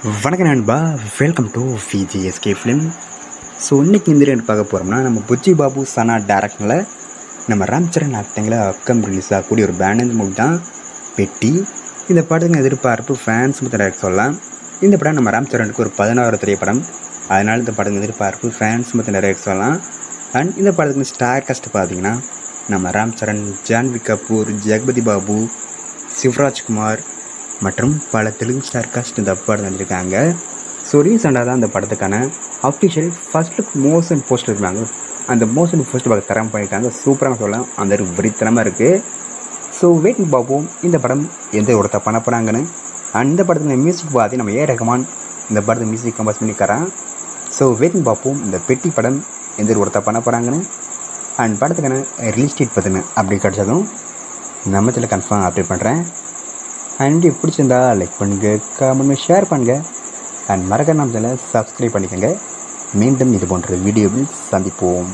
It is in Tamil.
வணக்கம் நண்பா, welcome to VGSK film. So இன்றைக்கி இந்த ரெண்டு பார்க்க போகிறோம்னா, நம்ம புஜ்ஜி பாபு சனா டேரக்ஷனில் நம்ம ராம்சரண் ஆக்டிங்கில் அப்கம் ரிலீஸ் ஆகக்கூடிய ஒரு பேனர்ஸ் மூவி தான் பெட்டி. இந்த படத்துக்கு எதிர்பார்ப்பு ஃபேன்ஸ் மொத்தம் சொல்லலாம். இந்த படம் நம்ம ராம்சரனுக்கு ஒரு 16வது திரைப்படம், அதனால் இந்த படத்துக்கு எதிர்பார்ப்பு ஃபேன்ஸ் மொத்தம் நிறைய சொல்லலாம். அண்ட் இந்த படத்துக்கு ஸ்டார் காஸ்ட் பார்த்தீங்கன்னா நம்ம ராம்சரண், ஜான்வி கபூர், ஜெகபதி பாபு, சிவராஜ்குமார் மற்றும் பல தெலுங்கு ஸ்டார் காஸ்ட் இந்த படம் வந்துருக்காங்க. ஸோ ரீசெண்டாக தான் இந்த படத்துக்கான official first look motion poster இருக்காங்க. அந்த மோஷன் போஸ்டர் பார்க்க தரம் பண்ணியிருக்காங்க. சூப்பராக சொல்லலாம், அந்த வெறித்தனமாக இருக்குது. ஸோ வெயிட்டிங் பார்ப்போம் இந்த படம் எந்த ஒரு பண்ண போகிறாங்கன்னு. அண்ட் இந்த படத்துக்கு மியூசிக் பார்த்து நம்ம ரஹ்மான் இந்த படத்தை மியூசிக் கம்போஸ் பண்ணிக்கிறான். ஸோ வெயிட்டிங் பார்ப்போம் இந்த பெட்டி படம் எந்த ஒரு பண்ண போகிறாங்கன்னு. அண்ட் படத்துக்கான ரிலீஸ் டேட் பார்த்துன்னு அப்படி கிடச்சதும் நம்ம இதில் கன்ஃபார்ம் அப்டேட் பண்ணுறேன். அண்ட் பிடிச்சிருந்தா லைக் பண்ணுங்கள், கமெண்ட் ஷேர் பண்ணுங்கள். அண்ட் மறக்காம நம்ம சேனலை சப்ஸ்கிரைப் பண்ணிக்கோங்க. மீண்டும் இது போன்ற வீடியோவில் சந்திப்போம்.